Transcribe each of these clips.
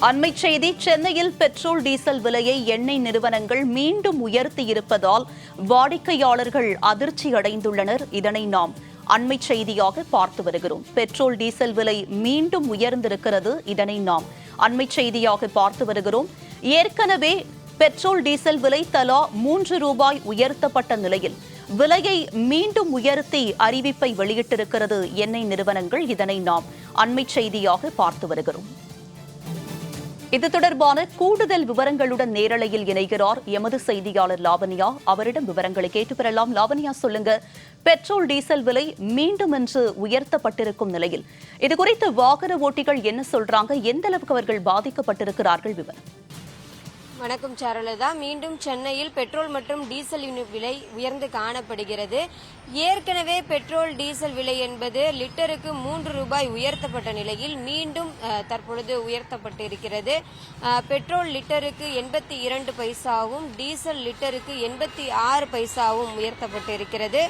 அண்மை செய்தி சென்னையில் பெட்ரோல் டீசல் விலையை எண்ணெய் நிறுவனங்கள் மீண்டும் உயர்த்தியிருப்பதால் வாடிக்கையாளர்கள் அதிர்ச்சி அடைந்துள்ளனர். இதனை நாம் அண்மை செய்தியாக பார்த்து வருகிறோம். பெட்ரோல் டீசல் விலை மீண்டும் உயர்ந்திருக்கிறது. இதனை நாம் அண்மை செய்தியாக பார்த்து வருகிறோம். ஏற்கனவே பெட்ரோல் டீசல் விலை தலா 3 ரூபாய் உயர்த்தப்பட்ட நிலையில் விலையை மீண்டும் உயர்த்தி அறிவிப்பை வெளியிட்டிருக்கிறது எண்ணெய் நிறுவனங்கள். இதனை நாம் அண்மை செய்தியாக பார்த்து வருகிறோம். இது தொடர்பான கூடுதல் விவரங்களுடன் நேரலையில் இணைகிறார் எமது செய்தியாளர் லாவண்யா. அவரிடம் விவரங்களை கேட்டு பெறலாம். லாவண்யா, சொல்லுங்க, பெட்ரோல் டீசல் விலை மீண்டும் இன்று உயர்த்தப்பட்டிருக்கும் நிலையில் இதுகுறித்து வாகன ஓட்டிகள் என்ன சொல்றாங்க, எந்த அளவுக்கு அவர்கள் பாதிக்கப்பட்டிருக்கிறார்கள்? விவரம். வணக்கம் சாரலதா. மீண்டும் சென்னையில் பெட்ரோல் மற்றும் டீசல் விலை உயர்ந்து காணப்படுகிறது. ஏற்கனவே பெட்ரோல் டீசல் விலை என்பது லிட்டருக்கு 3 ரூபாய் உயர்த்தப்பட்ட நிலையில் மீண்டும் தற்பொழுது உயர்த்தப்பட்டிருக்கிறது. பெட்ரோல் லிட்டருக்கு 82 பைசாவும் டீசல் லிட்டருக்கு 86 பைசாவும் உயர்த்தப்பட்டிருக்கிறது.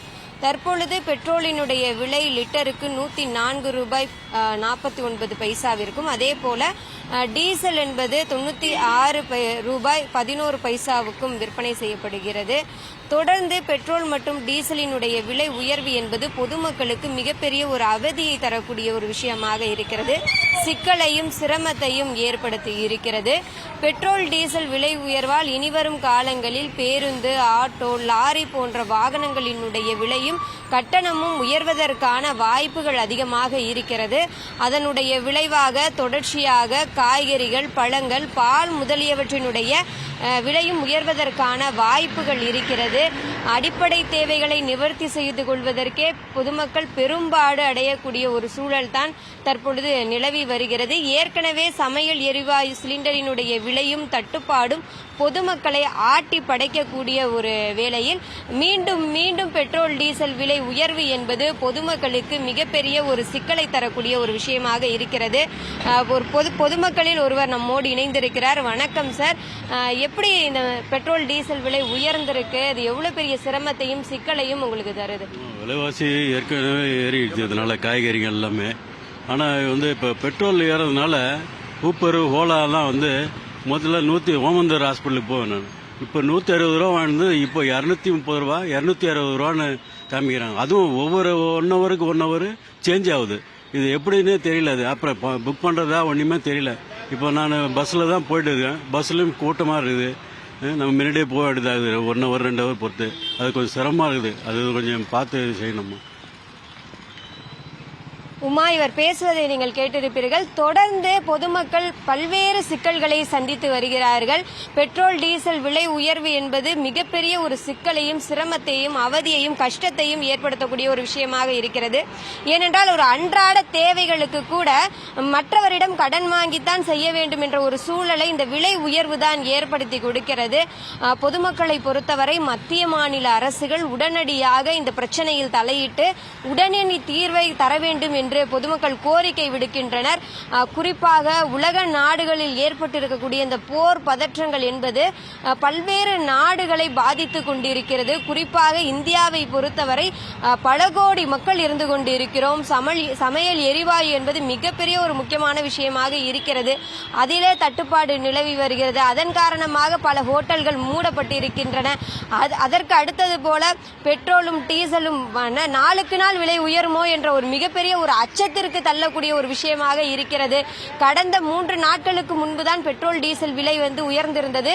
தற்பொழுது பெட்ரோலினுடைய விலை லிட்டருக்கு 104 ரூபாய் 49 பைசாவிற்கும், அதே போல டீசல் என்பது 96 ரூபாய் 11 பைசாவுக்கும் விற்பனை செய்யப்படுகிறது. தொடர்ந்து பெட்ரோல் மற்றும் டீசலினுடைய விலை உயர்வு என்பது பொதுமக்களுக்கு மிகப்பெரிய ஒரு அவதியை தரக்கூடிய ஒரு விஷயமாக இருக்கிறது. சிக்கலையும் சிரமத்தையும் ஏற்படுத்தி இருக்கிறது. பெட்ரோல் டீசல் விலை உயர்வால் இனிவரும் காலங்களில் பேருந்து, ஆட்டோ, லாரி போன்ற வாகனங்களினுடைய விலையும் கட்டணமும் உயர்வதற்கான வாய்ப்புகள் அதிகமாக இருக்கிறது. அதனுடைய விளைவாக தொடர்ச்சியாக காய்கறிகள், பழங்கள், பால் முதலியவற்றினுடைய விலையும் உயர்வதற்கான வாய்ப்புகள் இருக்கிறது. அடிப்படை தேவைகளை நிவர்த்தி செய்து கொள்வதற்கே பொதுமக்கள் பெரும்பாடு அடையக்கூடிய ஒரு சூழல் தான் தற்பொழுது நிலவி வருகிறது. ஏற்கனவே சமையல் எரிவாயு சிலிண்டரினுடைய விலையும் தட்டுப்பாடும் பொதுமக்களை ஆட்டி படைக்கக்கூடிய ஒரு வேளையில் மீண்டும் மீண்டும் பெட்ரோல் டீசல் விலை உயர்வு என்பது பொதுமக்களுக்கு மிகப்பெரிய ஒரு சிக்கலை தரக்கூடிய ஒரு விஷயமாக இருக்கிறது. ஒரு பொதுமக்களில் ஒருவர் நம்மோடு இணைந்திருக்கிறார். வணக்கம் சார். எப்படி இந்த பெட்ரோல் டீசல் விலை உயர்ந்திருக்கு? அது எவ்வளவு பெரிய சிரமத்தையும் சிக்கலையும் உங்களுக்கு தருது? விலைவாசி ஏற்கனவே ஏறிடுச்சு, அதனால காய்கறிகள் எல்லாமே. ஆனால் இப்போ பெட்ரோல் ஏறதுனால ஊப்பர் ஓலாலாம் முதல்ல ஓமந்தூர் ஹாஸ்பிட்டலுக்கு போவேன் நான். இப்போ 160 ரூபா வாழ்ந்து இப்போ 230 ரூபா 260 ரூபான்னு காமிக்கிறாங்க. அதுவும் ஒவ்வொரு 1 ஹவருக்கு 1 ஹவர் சேஞ்ச் ஆகுது. இது எப்படின்னே தெரியல. அது அப்புறம் புக் பண்ணுறதா ஒன்றுமே தெரியல. இப்போ நான் பஸ்ஸில் தான் போயிட்டு இருக்கேன். பஸ்ஸுலையும் கூட்டமாக இருக்குது. நம்ம முன்னாடியே போக வேண்டியதாகுது. 1 ஹவர் 2 ஹவர் பொறுத்து. அது கொஞ்சம் சிரமமாக இருக்குது. அது கொஞ்சம் பார்த்து செய்யணுமா? உமா, இவர் பேசுவதை நீங்கள் கேட்டிருப்பீர்கள். தொடர்ந்து பொதுமக்கள் பல்வேறு சிக்கல்களை சந்தித்து வருகிறார்கள். பெட்ரோல் டீசல் விலை உயர்வு என்பது மிகப்பெரிய ஒரு சிக்கலையும் சிரமத்தையும் அவதியையும் கஷ்டத்தையும் ஏற்படுத்தக்கூடிய ஒரு விஷயமாக இருக்கிறது. ஏனென்றால் ஒரு அன்றாட தேவைகளுக்கு கூட மற்றவரிடம் கடன் வாங்கித்தான் செய்ய வேண்டும் என்ற ஒரு சூழலை இந்த விலை உயர்வு தான் ஏற்படுத்தி கொடுக்கிறது. பொதுமக்களை பொறுத்தவரை மத்திய மாநில அரசுகள் உடனடியாக இந்த பிரச்சனையில் தலையிட்டு உடனடி தீர்வை தர வேண்டும் என்று பொதுமக்கள் கோரிக்கை விடுக்கின்றனர். குறிப்பாக உலக நாடுகளில் ஏற்பட்டிருக்கக்கூடிய இந்த போர் பதற்றங்கள் என்பது பல்வேறு நாடுகளை பாதித்துக் கொண்டிருக்கிறது. குறிப்பாக இந்தியாவை பொறுத்தவரை பல கோடி மக்கள் இருந்து கொண்டிருக்கிறோம். சமையல் எரிவாயு என்பது மிகப்பெரிய ஒரு முக்கியமான விஷயமாக இருக்கிறது. அதிலே தட்டுப்பாடு நிலவி வருகிறது. அதன் காரணமாக பல ஹோட்டல்கள் மூடப்பட்டிருக்கின்றன. அதற்கு அடுத்தது போல பெட்ரோலும் டீசலும் நாளுக்கு நாள் விலை உயருமோ என்ற ஒரு மிகப்பெரிய ஒரு அச்சத்திற்கு தள்ளக்கூடிய ஒரு விஷயமாக இருக்கிறது. கடந்த 3 நாட்களுக்கு முன்புதான் பெட்ரோல் டீசல் விலை உயர்ந்திருந்தது.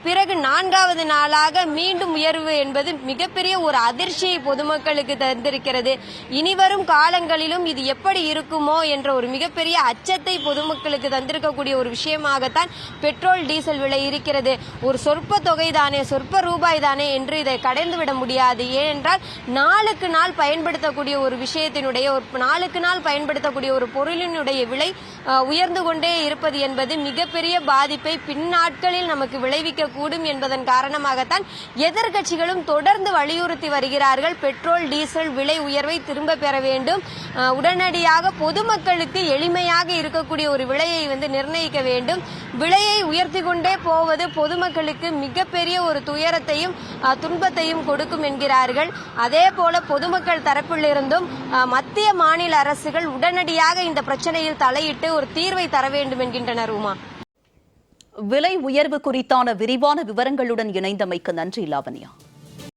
பிறகு 4வது நாளாக மீண்டும் உயர்வு என்பது மிகப்பெரிய ஒரு அதிர்ச்சியை பொதுமக்களுக்கு தந்திருக்கிறது. இனிவரும் காலங்களிலும் இது எப்படி இருக்குமோ என்ற ஒரு மிகப்பெரிய அச்சத்தை பொதுமக்களுக்கு தந்திருக்கக்கூடிய ஒரு விஷயமாகத்தான் பெட்ரோல் டீசல் விலை இருக்கிறது. ஒரு சொற்ப தொகை தானே, சொற்ப ரூபாய் தானே என்று இதை கடந்துவிட முடியாது. ஏனென்றால் நாளுக்கு நாள் பயன்படுத்தக்கூடிய ஒரு விஷயத்தினுடைய நாளுக்கு நாள் பயன்படுத்தக்கூடிய ஒரு பொருளினுடைய விலை உயர்ந்து கொண்டே இருப்பது என்பது மிகப்பெரிய பாதிப்பை பின்னாட்களில் நமக்கு விளைவிக்க கூடும் என்பதன் காரணமாகத்தான் எதிர்க்கட்சிகளும் தொடர்ந்து வலியுறுத்தி வருகிறார்கள். பெட்ரோல் டீசல் விலை உயர்வை திரும்ப பெற வேண்டும். உடனடியாக பொதுமக்களுக்கு எளிமையாக இருக்கக்கூடிய ஒரு விலையை நிர்ணயிக்க வேண்டும். விலையை உயர்த்தி கொண்டே போவது பொதுமக்களுக்கு மிகப்பெரிய ஒரு துயரத்தையும் துன்பத்தையும் கொடுக்கும் என்கிறார்கள். அதே போல பொதுமக்கள் தரப்பிலிருந்தும் மத்திய மாநில அரசுகள் உடனடியாக இந்த பிரச்சனையில் தலையிட்டு ஒரு தீர்வை தர வேண்டும் என்கின்றனர். உமா, விலை உயர்வு குறித்தான விரிவான விவரங்களுடன் இணைந்தமைக்கு நன்றி லாவண்யா.